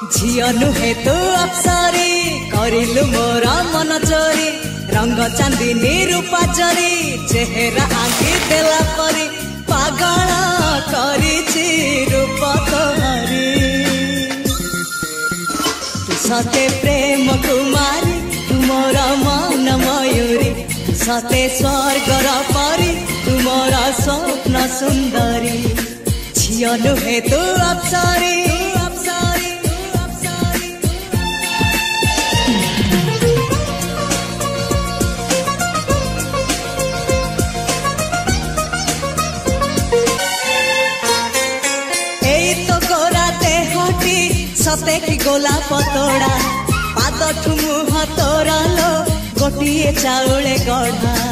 झियो नुहे तू अप्सरी करिलु मोर मन चोरी रंग चांदनी रूपा चोरी चेहरा आंकी देला परी पागल करिछि रूप तोहरी तू सते प्रेम कुमारी तू मोर मन मयूरी सते स्वर्गर परी तू मोर स्वप्न सुंदरी झियो नुहे तू अप्सरी सते की गोला पतोड़ा पाद ठुमु हतोरा लो गोटिए चाउले गढ़ा